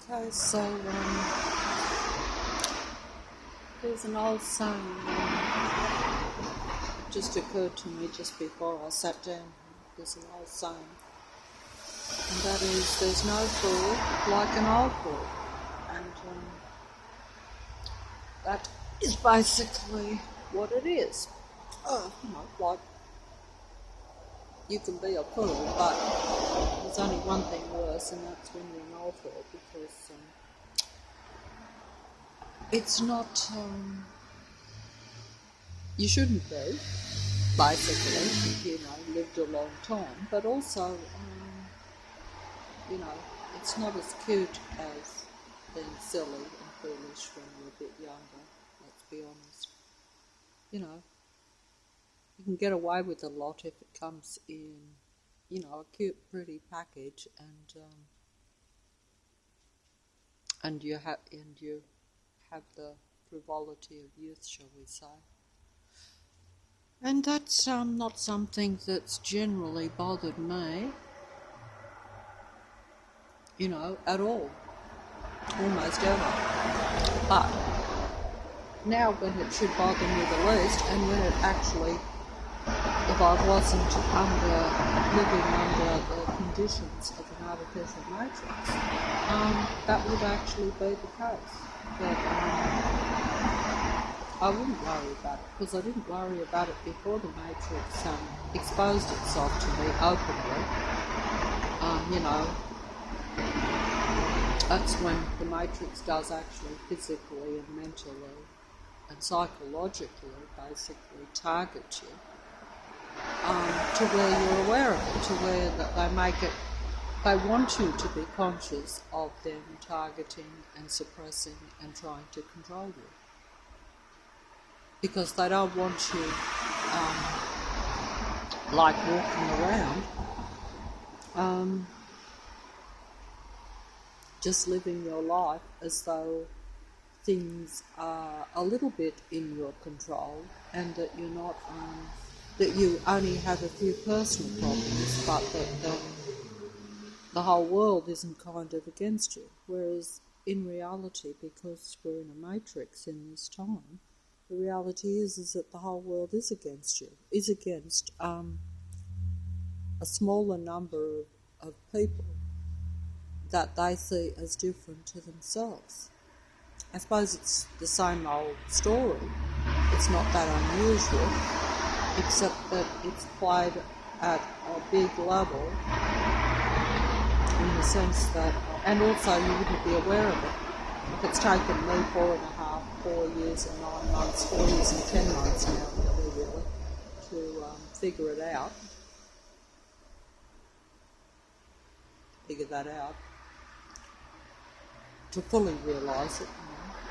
Okay, so there's an old saying just occurred to me just before I sat down. There's an old saying, and that is, there's no fool like an old fool. And that is basically what it is. Like, you can be a fool, but there's only one thing worse, and that's when you're an old fool, because it's not, you shouldn't be, basically, if lived a long time, but also, it's not as cute as being silly and foolish when you're a bit younger, let's be honest. You can get away with a lot if it comes in, a cute, pretty package, and you have the frivolity of youth, shall we say. And that's not something that's generally bothered me, at all, almost ever. But now when it should bother me the least, and when it actually, if I wasn't living under the conditions of an artificial matrix, that would actually be the case. But I wouldn't worry about it, because I didn't worry about it before the matrix exposed itself to me openly. That's when the matrix does actually physically and mentally and psychologically basically target you. To where you're aware of it, to where that they want you to be conscious of them targeting and suppressing and trying to control you. Because they don't want you, like walking around, just living your life as though things are a little bit in your control, and that you're not, that you only have a few personal problems, but that the whole world isn't kind of against you. Whereas in reality, because we're in a matrix in this time, the reality is that the whole world is against you, is against a smaller number of people that they see as different to themselves. I suppose it's the same old story. It's not that unusual, except that it's played at a big level in the sense that, and also you wouldn't be aware of it. If it's taken me 4 years and 9 months, 4 years and 10 months now, really, to figure that out, to fully realise it.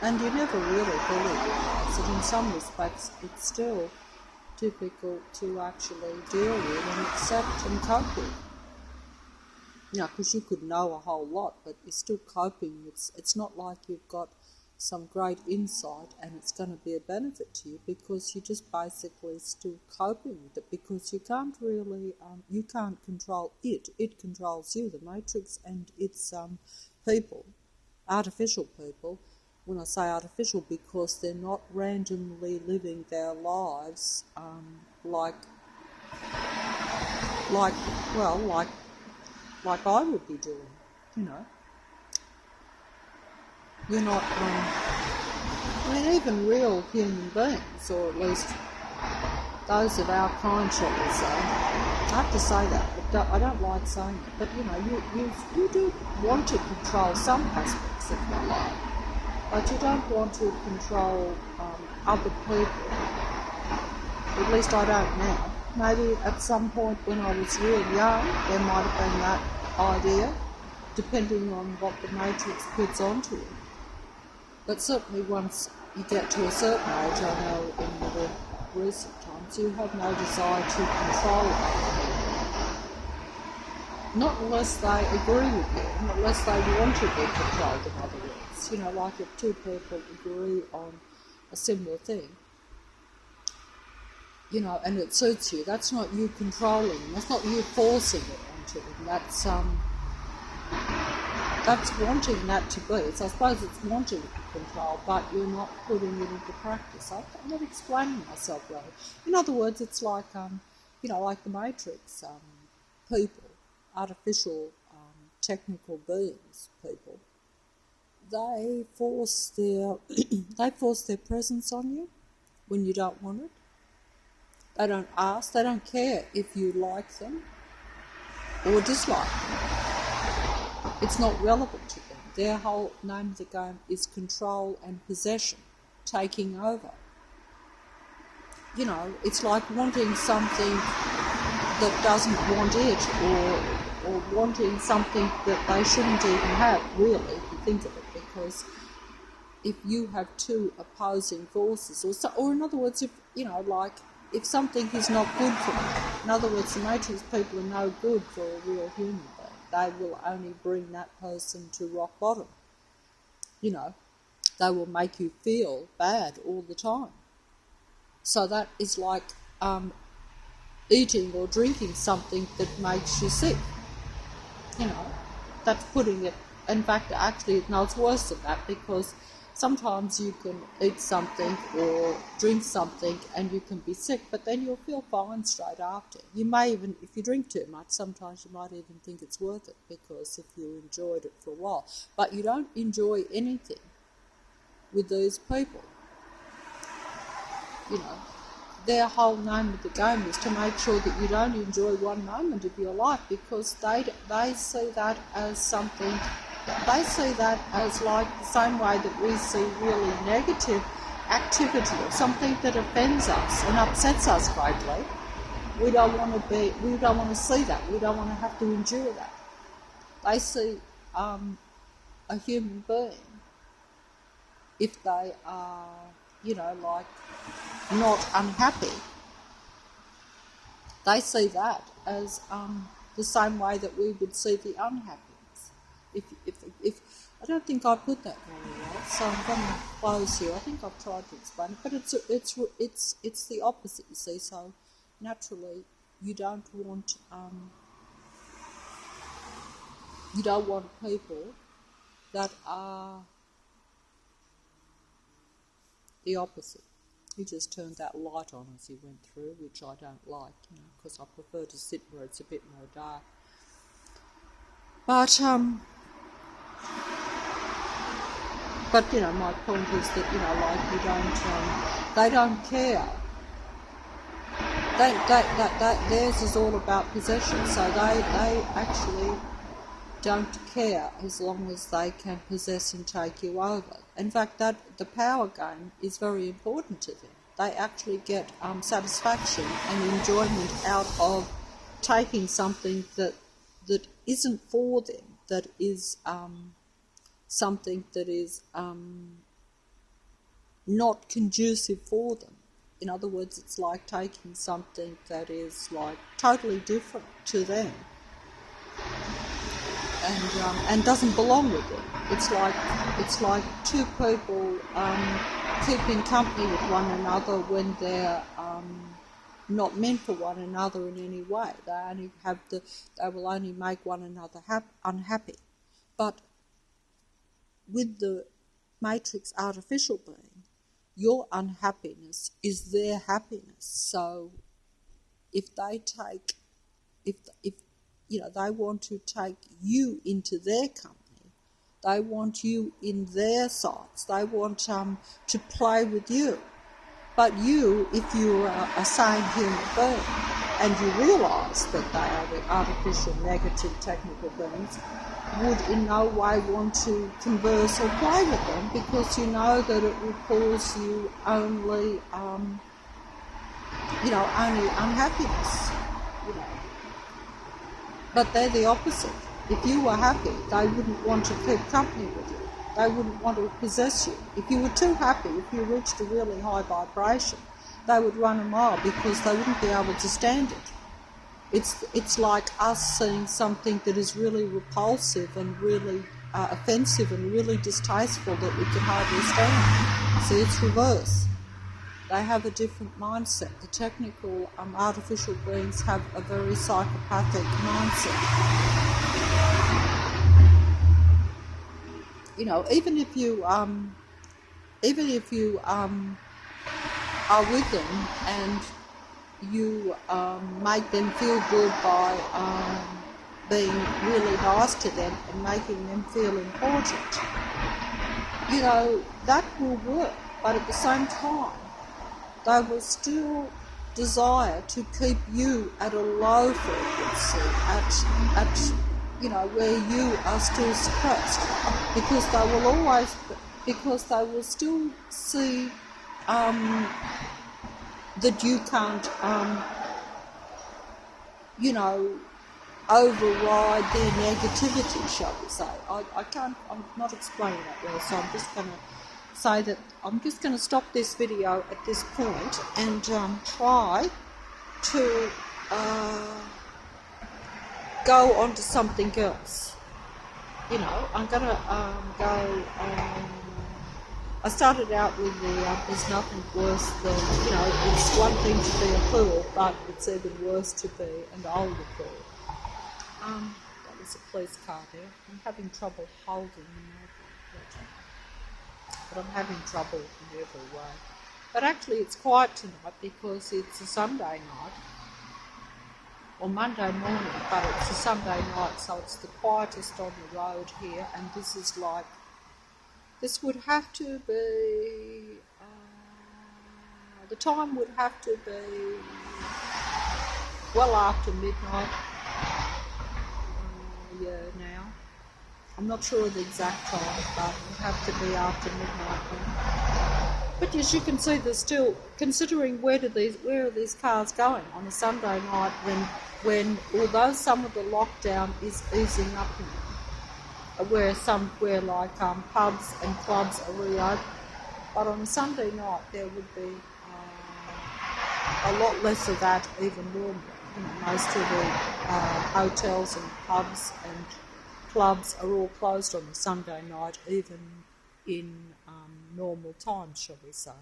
And you never really fully realise it. In some respects, it's still difficult to actually deal with and accept and cope with. Because you could know a whole lot, but you're still coping. It's not like you've got some great insight and it's going to be a benefit to you, because you're just basically still coping with it, because you can't really, you can't control it. It controls you, the matrix, and its people, artificial people. When I say artificial, because they're not randomly living their lives like I would be doing, You're not, even real human beings, or at least those of our kind, shall we say. I have to say that, but I don't like saying it, but you do want to control some aspects of your life, but you don't want to control other people. At least I don't now. Maybe at some point when I was real young, there might have been that idea, depending on what the matrix puts onto you. But certainly once you get to a certain age, I know in the recent times, you have no desire to control other people. Not unless they agree with you, not unless they want to be controlled, in other words. Like if two people agree on a similar thing, and it suits you, that's not you controlling them, that's not you forcing it onto them, that's that's wanting that to be. So I suppose it's wanting control, but you're not putting it into practice. I'm not explaining myself well. In other words, it's like, like the Matrix people, artificial technical beings people. They force their presence on you when you don't want it. They don't ask. They don't care if you like them or dislike them. It's not relevant to them. Their whole name of the game is control and possession, taking over. It's like wanting something that doesn't want it, or wanting something that they shouldn't even have, really, if you think of it. Because if you have two opposing forces, or in other words, if something is not good for them, in other words, the Matrix people are no good for a real human being. They will only bring that person to rock bottom. They will make you feel bad all the time. So that is like eating or drinking something that makes you sick. That's putting it. In fact, actually, it's worse than that, because sometimes you can eat something or drink something and you can be sick, but then you'll feel fine straight after. You may even, if you drink too much, sometimes you might even think it's worth it, because if you enjoyed it for a while. But you don't enjoy anything with these people. Their whole name of the game is to make sure that you don't enjoy one moment of your life, because they see that as something. They see that as like the same way that we see really negative activity or something that offends us and upsets us greatly. We don't want to see that. We don't want to have to endure that. They see a human being, if they are, not unhappy, they see that as the same way that we would see the unhappy. If I don't think I put that very well, so I'm going to close here. I think I've tried to explain it, but it's the opposite, you see. So naturally, you don't want people that are the opposite. He just turned that light on as he went through, which I don't like, because I prefer to sit where it's a bit more dark. But my point is that they don't care. Theirs is all about possession, so they actually don't care as long as they can possess and take you over. In fact, the power game is very important to them. They actually get satisfaction and enjoyment out of taking something that isn't for them, that is something that is not conducive for them. In other words, it's like taking something that is like totally different to them and doesn't belong with them. It's like two people keeping company with one another when they're not meant for one another in any way. They will only make one another unhappy. But with the Matrix artificial being, your unhappiness is their happiness. So if they want to take you into their company, they want you in their sights, they want to play with you. But you, if you are a sane human being and you realise that they are the artificial, negative, technical beings, would in no way want to converse or play with them, because you know that it will cause you only unhappiness. But they're the opposite. If you were happy, they wouldn't want to keep company with you. They wouldn't want to possess you. If you were too happy, if you reached a really high vibration, they would run a mile because they wouldn't be able to stand it. It's like us seeing something that is really repulsive and really offensive and really distasteful that we can hardly stand. See, it's reverse. They have a different mindset. The technical artificial beings have a very psychopathic mindset. you know, even if you are with them and you make them feel good by being really nice to them and making them feel important, you know, that will work. But at the same time, they will still desire to keep you at a low frequency, at you know, where you are still suppressed, because they will still see that you can't, you know, override their negativity, shall we say. I'm not explaining that well, so I'm just going to say that I'm just going to stop this video at this point and try to go on to something else. You know, I'm going to I started out with there's nothing worse than, you know, it's one thing to be a fool, but it's even worse to be an older fool. That was a police car there. I'm having trouble holding the mobile, but I'm having trouble in every way. But actually it's quiet tonight because it's a Sunday night, or Monday morning, but it's a Sunday night, so it's the quietest on the road here, and this is like, this would have to be, the time would have to be well after midnight. Now. I'm not sure of the exact time, but it would have to be after midnight now. But as you can see, there's still, considering where are these cars going on a Sunday night when although some of the lockdown is easing up in where like pubs and clubs are reopened, but on a Sunday night there would be a lot less of that even normally. You know, most of the hotels and pubs and clubs are all closed on a Sunday night, even in normal times, shall we say.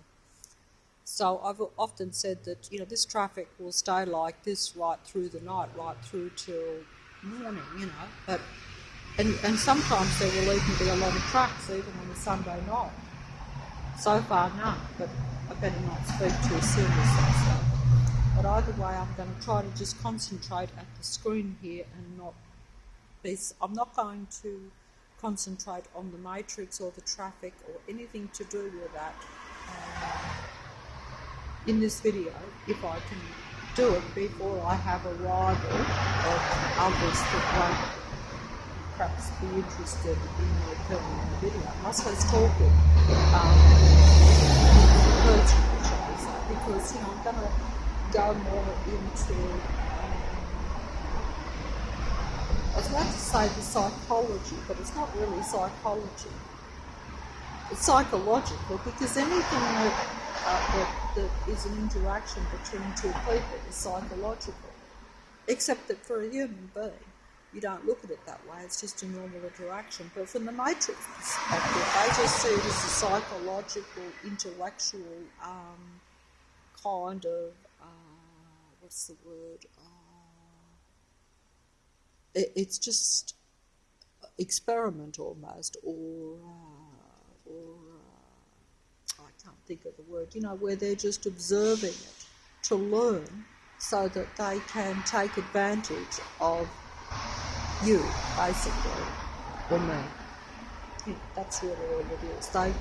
So I've often said that, you know, this traffic will stay like this right through the night, right through till morning, you know, but and sometimes there will even be a lot of trucks even on a Sunday night. So far none, but I better not speak too soon as that stuff. But either way, I'm going to try to just concentrate at the screen here and not be, I'm not going to concentrate on the matrix or the traffic or anything to do with that in this video, if I can do it before I have a rival of others that won't perhaps be interested in the video. Unless I was talking personally, because, you know, I'm going to go more into, I was about to say the psychology, but it's not really psychology. It's psychological, because anything that is an interaction between two people is psychological, except that for a human being, you don't look at it that way, it's just a normal interaction. But from the matrix perspective, they just see it as a psychological, intellectual kind of, what's the word? It's just experiment almost, or I can't think of the word, you know, where they're just observing it to learn so that they can take advantage of you, basically, or me. Yeah, that's really all it is. They're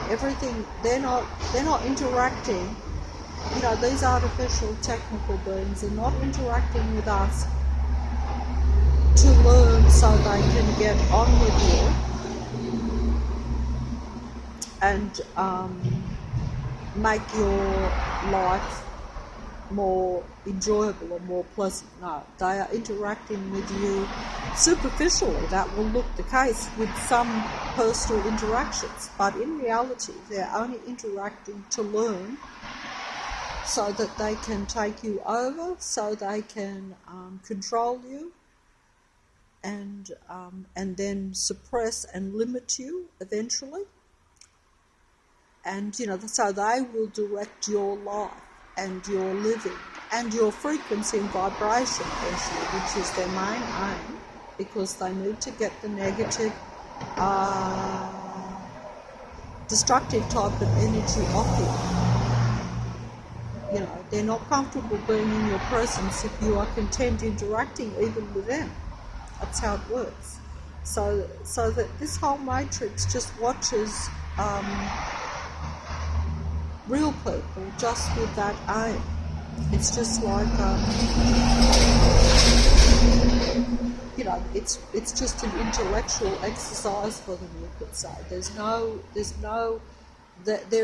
everything. They're not interacting. You know, these artificial technical beings are not interacting with us to learn so they can get on with you and make your life more enjoyable or more pleasant. No, they are interacting with you superficially. That will look the case with some personal interactions, but in reality they're only interacting to learn so that they can take you over, so they can control you and then suppress and limit you eventually. And, you know, so they will direct your life and your living and your frequency and vibration, actually, which is their main aim, because they need to get the negative destructive type of energy off you. You know, they're not comfortable being in your presence if you are content interacting even with them. That's how it works. So that this whole matrix just watches real people just with that aim. It's just like you know, it's just an intellectual exercise for them, you could say. There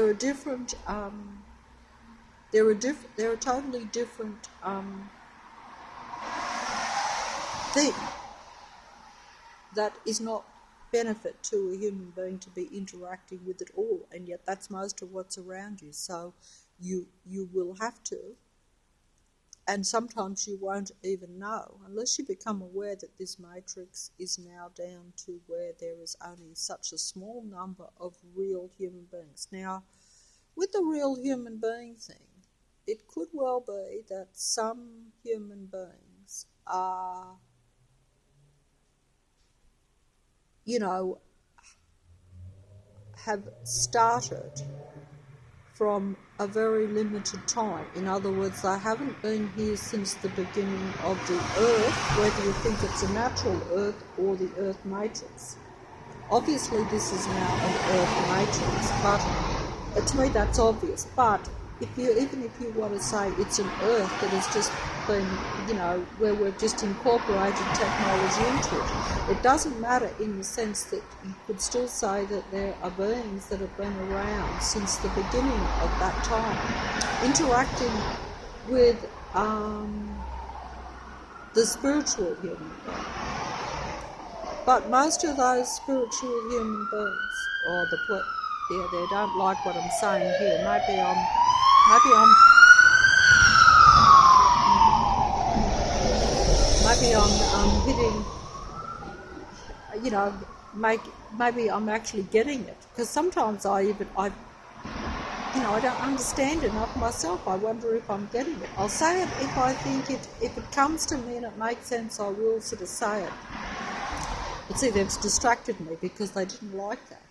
are different there are totally different thing that is not benefit to a human being to be interacting with at all, and yet that's most of what's around you. So you will have to, and sometimes you won't even know unless you become aware that this matrix is now down to where there is only such a small number of real human beings. Now, with the real human being thing, it could well be that some human beings are, you know, have started from a very limited time. In other words, they haven't been here since the beginning of the Earth, whether you think it's a natural Earth or the Earth matrix. Obviously, this is now an Earth matrix, but to me that's obvious. But even if you want to say it's an Earth that has just been, you know, where we've just incorporated technology into it, it doesn't matter in the sense that you could still say that there are beings that have been around since the beginning of that time, interacting with the spiritual human being. But most of those spiritual human beings, or they don't like what I'm saying here. Maybe I'm hitting, you know, maybe I'm actually getting it, because sometimes I don't understand enough myself. I wonder if I'm getting it. I'll say it if I think if it comes to me and it makes sense, I will sort of say it. But see, they've distracted me because they didn't like that.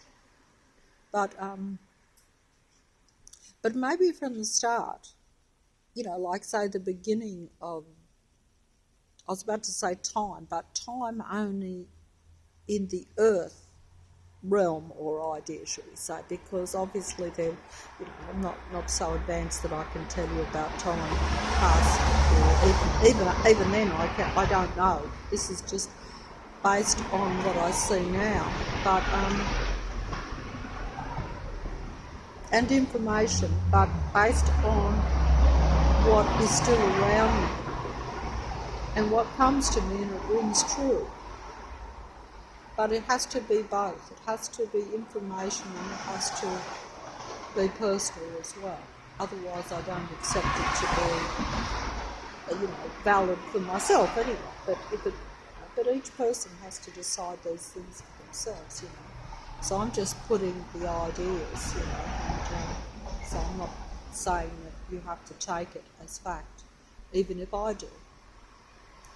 But maybe from the start, you know, like say the beginning of, I was about to say time, but time only in the Earth realm or idea, should we say, because obviously they're, you know, I'm not so advanced that I can tell you about time past, or even then I don't know. This is just based on what I see now, but and information, but based on what is still around me and what comes to me, and it rings true. But it has to be both. It has to be information and it has to be personal as well. Otherwise, I don't accept it to be, you know, valid for myself anyway. But each person has to decide those things for themselves, you know. So I'm just putting the ideas, you know, and so I'm not saying that you have to take it as fact, even if I do.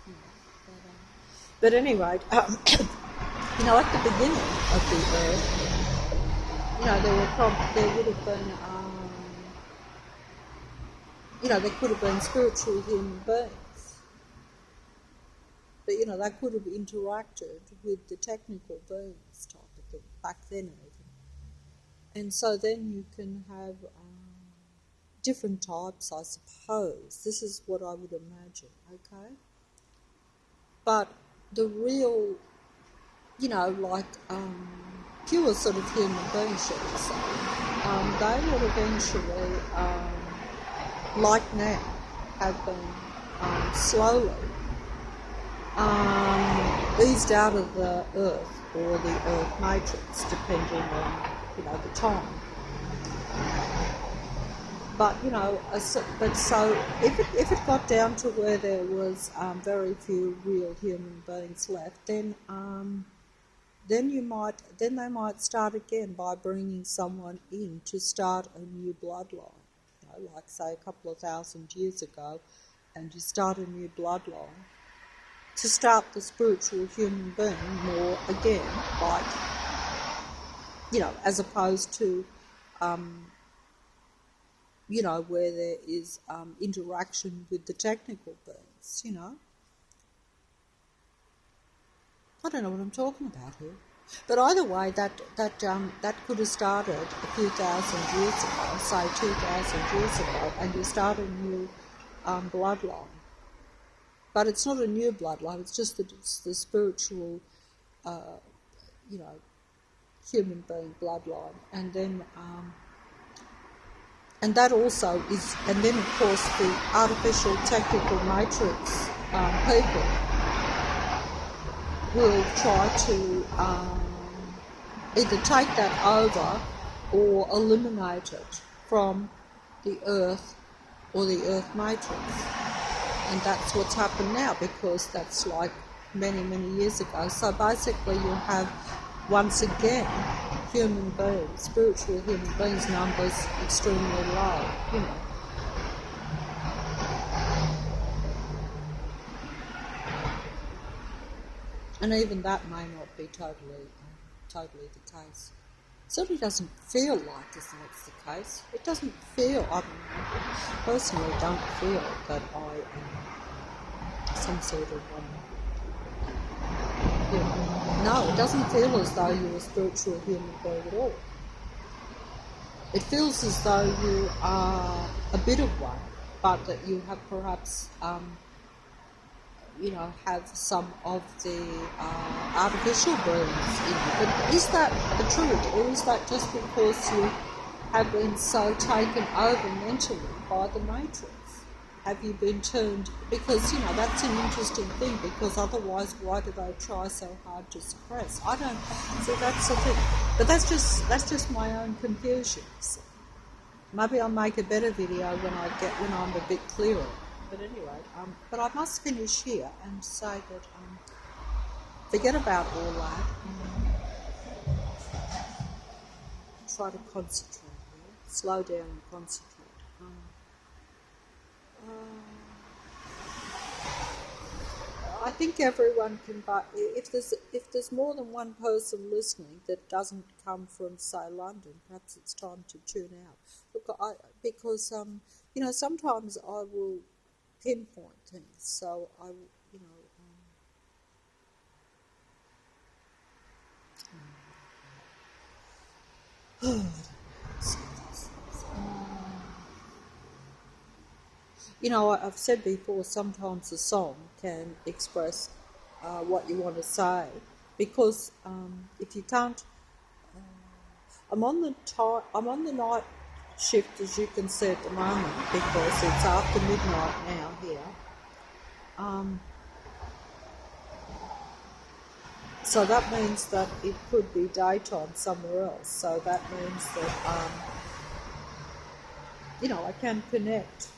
You know, but anyway, you know, at the beginning of the Earth, you know, there would have been, you know, there could have been spiritual human beings. But, you know, they could have interacted with the technical beings type of thing, back then even. And so then you can have different types, I suppose. This is what I would imagine, okay? But the real, you know, like pure sort of human beings, shall we say, they will eventually, like now, have been slowly eased out of the Earth or the Earth matrix, depending on, you know, the time. But, you know, so if it got down to where there was very few real human beings left, then they might start again by bringing someone in to start a new bloodline. You know, like say a couple of 1,000 years ago, and you start a new bloodline to start the spiritual human being more again, like as opposed to, where there is interaction with the technical beings. I don't know what I'm talking about here. But either way, that could have started a few thousand years ago, say 2,000 years ago, and you start a new bloodline. But it's not a new bloodline; it's just the spiritual, human being bloodline, and then and that also is, and then of course the artificial technical matrix people will try to either take that over or eliminate it from the Earth or the Earth matrix. And that's what's happened now, because that's like many, many years ago. So basically you have, once again, human beings, spiritual human beings, numbers extremely low. And even that may not be totally the case. It certainly doesn't feel like as though it's the case. It doesn't feel, I personally don't feel that I am some sort of no, it doesn't feel as though you're a spiritual human being at all. It feels as though you are a bit of one, but that you have perhaps have some of the artificial beings in you. But is that the truth, or is that just because you have been so taken over mentally by the matrix? Have you been turned, because that's an interesting thing, because otherwise why do they try so hard to suppress? I don't see, that's the thing. But that's just my own confusion. So maybe I'll make a better video when I'm a bit clearer. But anyway, but I must finish here and say that forget about all that. Try to concentrate here. Slow down and concentrate. I think everyone can, but if there's more than one person listening that doesn't come from, say, London, perhaps it's time to tune out. Look, because sometimes I will pinpoint things, so I will, I've said before, sometimes a song can express what you want to say, because if you can't, I'm on the night shift, as you can see at the moment, because it's after midnight now here. So that means that it could be daytime somewhere else. So that means that I can connect,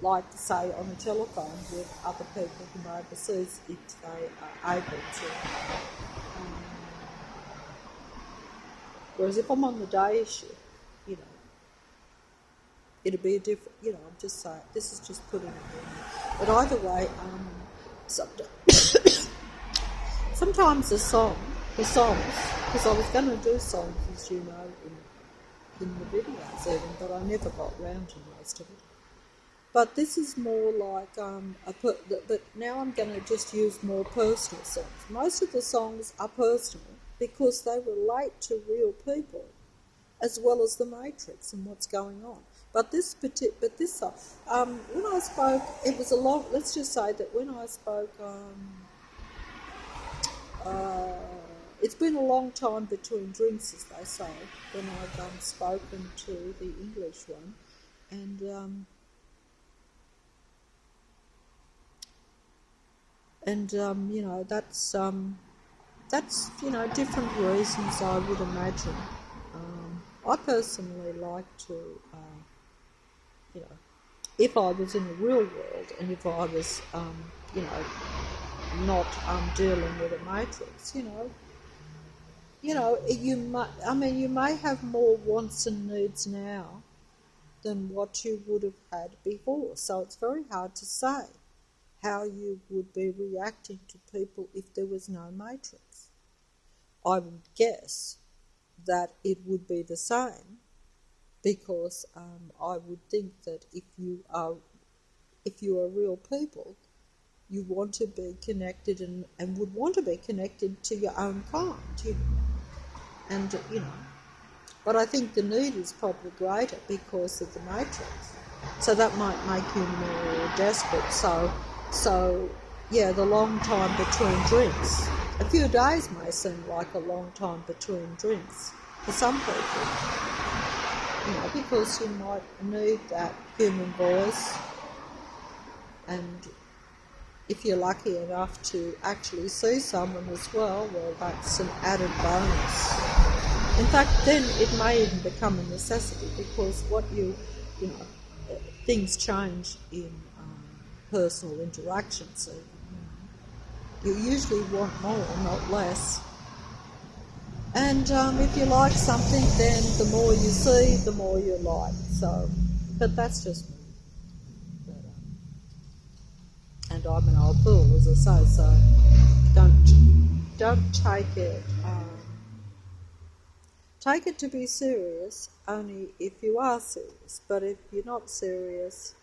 like say on the telephone, with other people from overseas if they are able to. Whereas if I'm on the day shift, it'd be a different, I'm just saying, this is just putting it in. But either way, sometimes the songs, because I was going to do songs, as you know, in the videos even, but I never got round to most of it. But this is more like, but now I'm going to just use more personal songs. Most of the songs are personal because they relate to real people, as well as the Matrix and what's going on. But this song, when I spoke, it was a long. Let's just say that when I spoke, it's been a long time between drinks, as they say, when I've spoken to the English one, and that's different reasons, I would imagine. I personally like to, if I was in the real world and if I was, not dealing with a matrix, you may have more wants and needs now than what you would have had before. So it's very hard to say how you would be reacting to people if there was no matrix. I would guess that it would be the same, because I would think that if you are real people, you want to be connected and would want to be connected to your own kind, and But I think the need is probably greater because of the matrix. So that might make you more desperate. So yeah, the long time between drinks. A few days may seem like a long time between drinks for some people, because you might need that human voice, and if you're lucky enough to actually see someone as well, well, that's an added bonus. In fact, then it may even become a necessity, because things change in personal interactions. You usually want more, not less. And if you like something, then the more you see, the more you like. So, but that's just me. And I'm an old fool, as I say. So don't take it. Take it to be serious only if you are serious. But if you're not serious,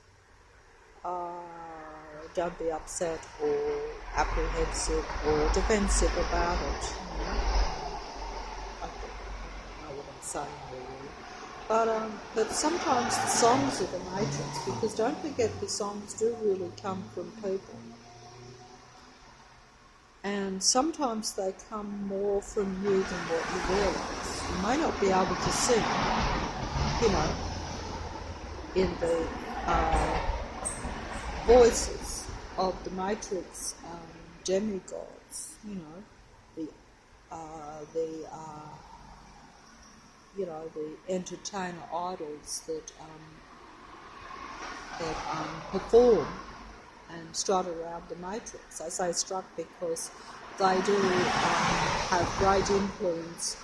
don't be upset or apprehensive or defensive about it. I don't know what I'm saying really. But sometimes the songs are the matrix, because don't forget the songs do really come from people. And sometimes they come more from you than what you realise. You may not be able to sing, in the voices of the matrix demigods, the entertainer idols that perform and strut around the matrix. I say strut because they do have great influence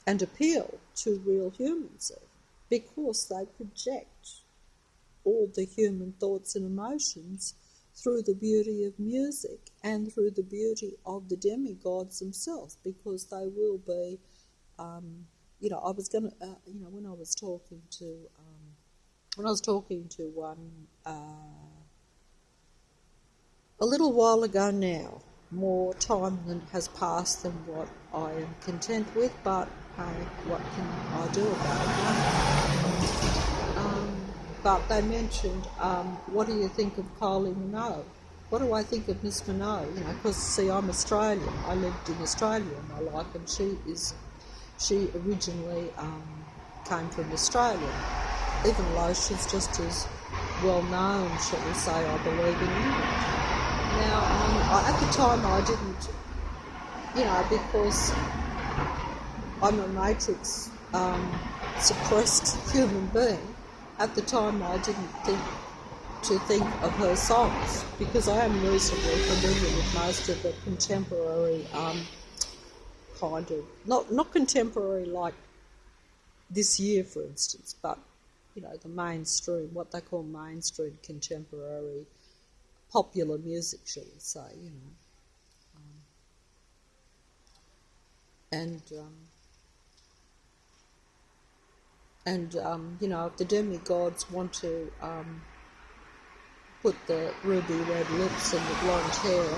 and appeal to real humans, because they project all the human thoughts and emotions through the beauty of music and through the beauty of the demigods themselves, because they will be, I was going to, when I was talking to one a little while ago now, more time than has passed than what I am content with, but hey, what can I do about it? But they mentioned, what do you think of Kylie Minogue? What do I think of Miss Minogue? Because see, I'm Australian. I lived in Australia in my life, and she originally came from Australia, even though she's just as well known, shall we say, I believe, in England. Now, at the time I didn't, because I'm a matrix suppressed human being, at the time I didn't think of her songs, because I am reasonably familiar with most of the contemporary kind of, not contemporary like this year, for instance, but the mainstream, what they call mainstream contemporary popular music, shall we say, if the demigods want to put the ruby red lips and the blonde hair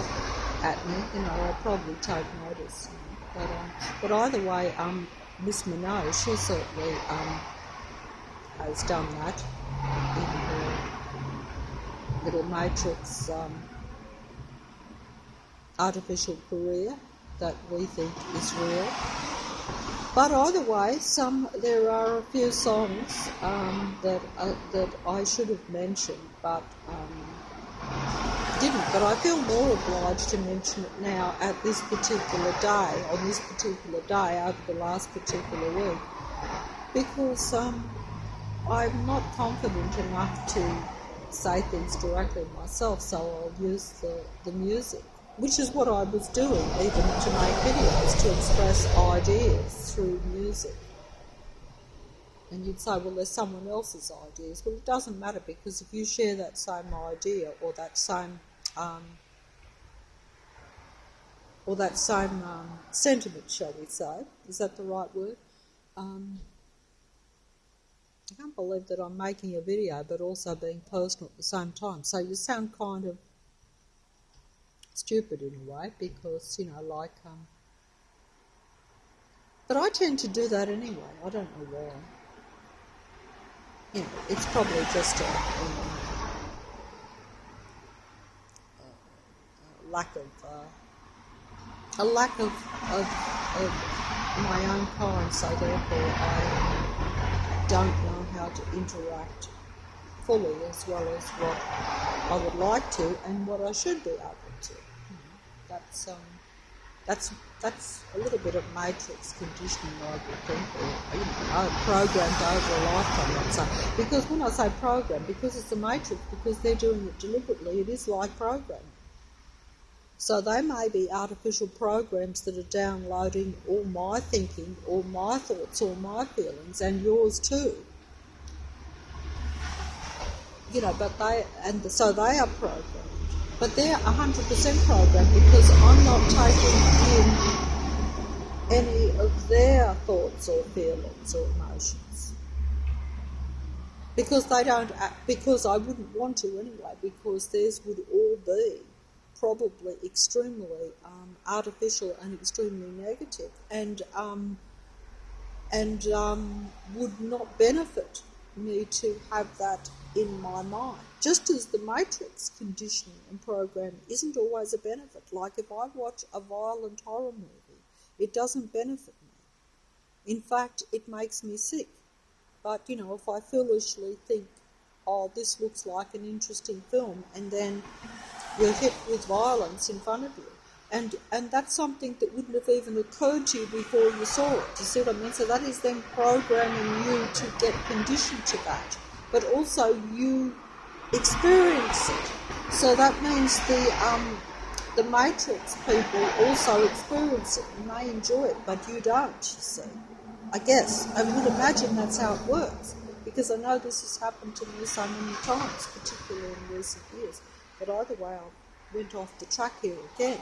at me, I'll probably take notice. But either way, Miss Minogue, she certainly has done that in her little matrix artificial career that we think is real. But either way, there are a few songs that I should have mentioned, but didn't. But I feel more obliged to mention it now at this particular day, on this particular day, over the last particular week, because I'm not confident enough to say things directly myself, so I'll use the music, which is what I was doing even to make videos, to express ideas through music. And you'd say, well, there's someone else's ideas. Well, it doesn't matter, because if you share that same idea or that same or that same sentiment, shall we say. Is that the right word? I can't believe that I'm making a video but also being personal at the same time. So you sound kind of stupid in a way because, but I tend to do that anyway. I don't know why. It's probably just a lack of my own kind, so therefore I don't know how to interact fully as well as what I would like to and what I should be able to. That's a little bit of matrix conditioning, I would think, or programmed over a lifetime, I'd say. Because when I say program, because it's a matrix, because they're doing it deliberately, it is like programming. So they may be artificial programs that are downloading all my thinking, all my thoughts, all my feelings, and yours too. So they are programmed. But they're 100% programmed because I'm not taking in any of their thoughts or feelings or emotions. Because because I wouldn't want to anyway, because theirs would all be probably extremely artificial and extremely negative, and would not benefit me to have that in my mind. Just as the matrix conditioning and program isn't always a benefit. Like if I watch a violent horror movie, it doesn't benefit me. In fact, it makes me sick. But, if I foolishly think, oh, this looks like an interesting film, and then you're hit with violence in front of you. And that's something that wouldn't have even occurred to you before you saw it. You see what I mean? So that is then programming you to get conditioned to that. But also you experience it. So that means the matrix people also experience it and they enjoy it, but you don't, you see. I guess. I would imagine that's how it works. Because I know this has happened to me so many times, particularly in recent years. But either way, I went off the track here again.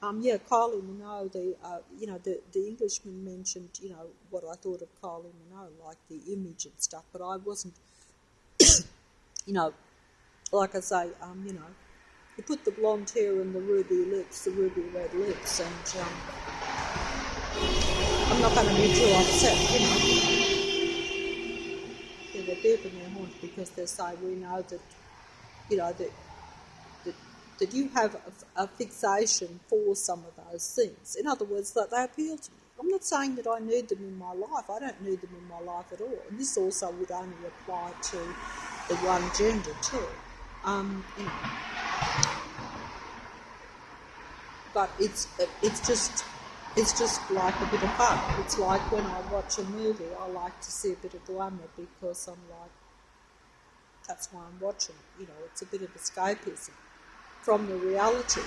Kylie Minogue, the Englishman mentioned, what I thought of Kylie Minogue, like the image and stuff, but I wasn't, like I say, you put the blonde hair and the ruby lips, the ruby red lips, and I'm not going to be too upset, they're beeping their horns because they say we know that, that you have a fixation for some of those things. In other words, that they appeal to me. I'm not saying that I need them in my life. I don't need them in my life at all. And this also would only apply to the one gender too. But it's just like a bit of fun. It's like when I watch a movie, I like to see a bit of glamour because I'm like, that's why I'm watching. It's a bit of escapism from the reality.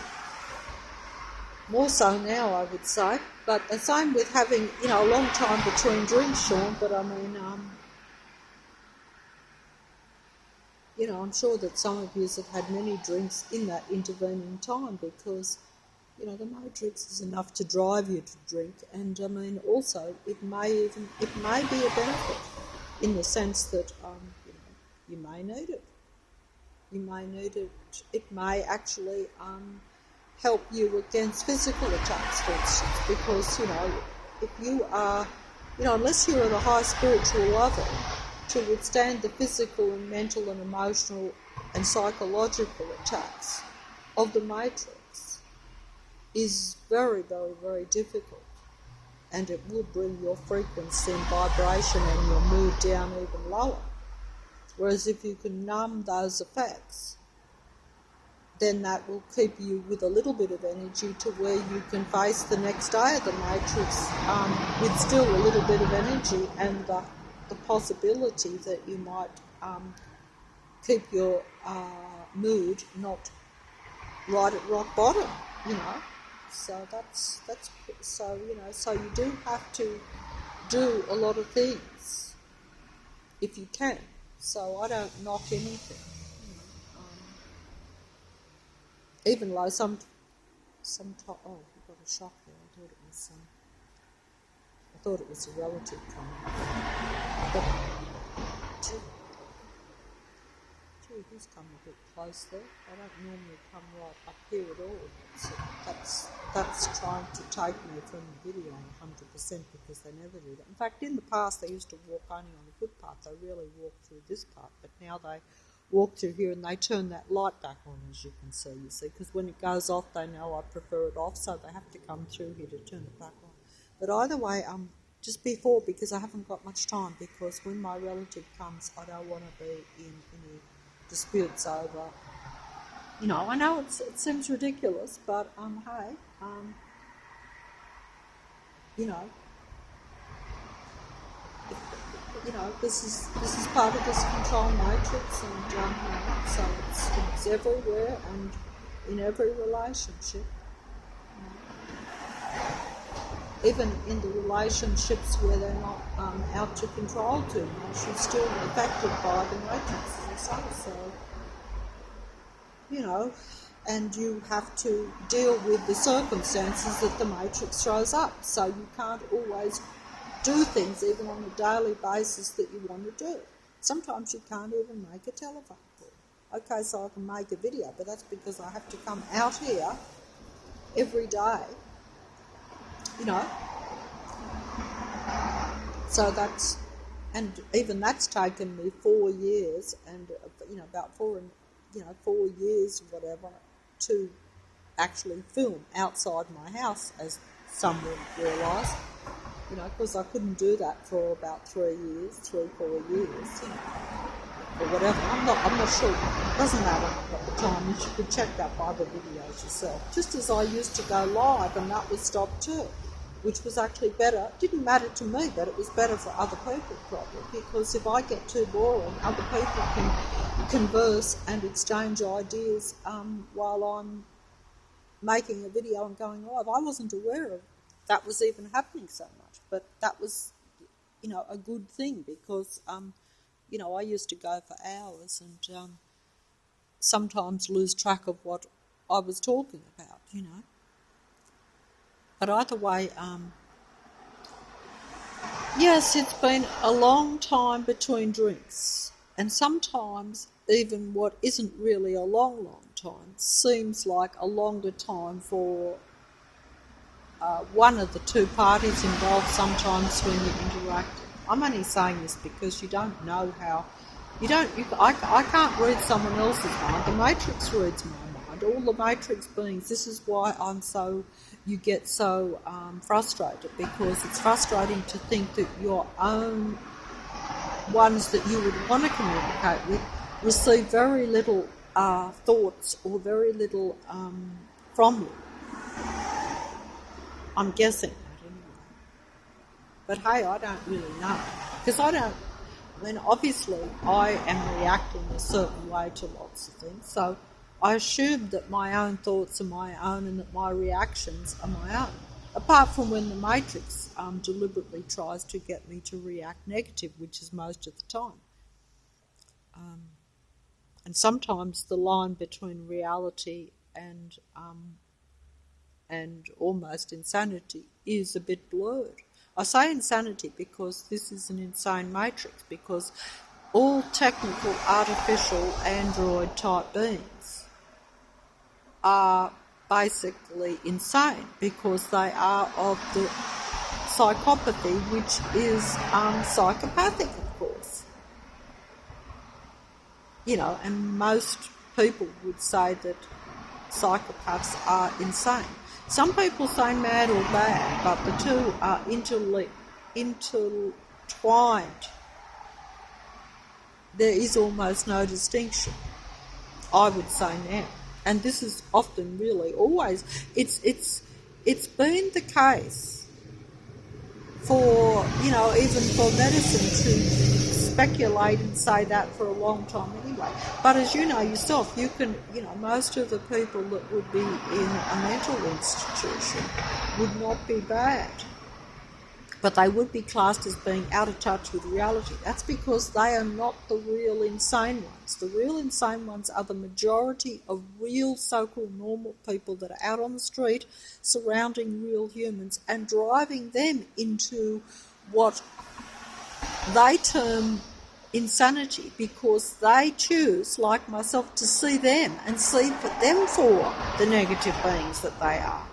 More so now, I would say. But the same with having, a long time between drinks, Sean. But I mean, I'm sure that some of you have had many drinks in that intervening time because, the matrix is enough to drive you to drink. And I mean, also, it may be a benefit in the sense that, you may need it. You may need it. It may actually help you against physical attacks, for instance, because, if you are, unless you're at a high spiritual level, to withstand the physical and mental and emotional and psychological attacks of the matrix is very, very, very difficult. And it will bring your frequency and vibration and your mood down even lower. Whereas if you can numb those effects, then that will keep you with a little bit of energy to where you can face the next day of the matrix with still a little bit of energy and the possibility that you might keep your mood not right at rock bottom, So so you do have to do a lot of things if you can. So I don't knock anything. Even though Oh, you got a shock there. I thought it was a relative coming. But, gee, he's come a bit close there. I don't normally come right up here at all. So that's trying to take me from the video 100% because they never do that. In fact, in the past they used to walk only on the footpath. They really walk through this part, but now they walk through here and they turn that light back on, as you can see, because when it goes off they know I prefer it off, so they have to come through here to turn it back on. But either way, just before, because I haven't got much time, because when my relative comes I don't want to be in any disputes over, I know it seems ridiculous, but hey, this is part of this control matrix, and so it's everywhere and in every relationship. Even in the relationships where they're not out to control too much, you're still affected by the matrix, as I say. So, and you have to deal with the circumstances that the matrix throws up. So you can't always do things, even on a daily basis, that you want to do. Sometimes you can't even make a telephone call. Okay, so I can make a video, but that's because I have to come out here every day. So and even that's taken me 4 years, and about 4 years, whatever, to actually film outside my house, as some would realise. Because I couldn't do that for about 3 years, 3-4 years, or whatever. I'm not sure. It doesn't matter at the time. You could check that by the videos yourself. Just as I used to go live, and that was stopped too, which was actually better. It didn't matter to me, but it was better for other people probably, because if I get too boring, other people can converse and exchange ideas while I'm making a video and going live. I wasn't aware of that was even happening so much, but that was, a good thing, because, I used to go for hours and sometimes lose track of what I was talking about, But either way, yes, it's been a long time between drinks, and sometimes even what isn't really a long, long time seems like a longer time for one of the two parties involved sometimes when you interact. I'm only saying this because you don't know how. I can't read someone else's mind. The Matrix reads my mind. All the Matrix beings. This is why you get so frustrated, because it's frustrating to think that your own ones that you would want to communicate with receive very little thoughts or very little from you. I'm guessing that anyway. But hey, I don't really know. Because obviously I am reacting a certain way to lots of things. So I assume that my own thoughts are my own and that my reactions are my own. Apart from when the Matrix deliberately tries to get me to react negative, which is most of the time. And sometimes the line between reality and almost insanity is a bit blurred. I say insanity because this is an insane matrix, because all technical, artificial, android type beings are basically insane, because they are of the psychopathy, which is psychopathic, of course. And most people would say that psychopaths are insane. Some people say mad or bad, but the two are intertwined. There is almost no distinction, I would say now. And this is often really always, it's been the case for, even for medicine to speculate and say that for a long time anyway. But as you know yourself, you can, most of the people that would be in a mental institution would not be bad. but they would be classed as being out of touch with reality. That's because they are not the real insane ones. The real insane ones are the majority of real so-called normal people that are out on the street surrounding real humans and driving them into what they term insanity, because they choose, like myself, to see them and see them for the negative beings that they are.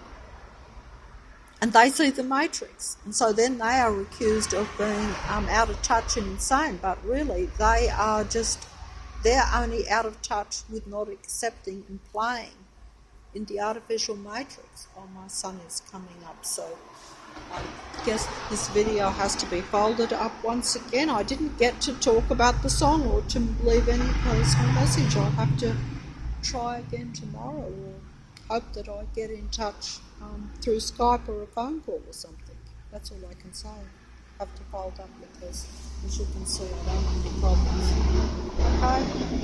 And they see the matrix, and so then they are accused of being out of touch and insane, but really they're only out of touch with not accepting and playing in the artificial matrix. Oh, my sun is coming up, so I guess this video has to be folded up once again. I didn't get to talk about the song or to leave any personal message. I'll have to try again tomorrow, or hope that I get in touch through Skype or a phone call or something. That's all I can say. I have to fold up because, as you can see, I don't have any problems. Okay?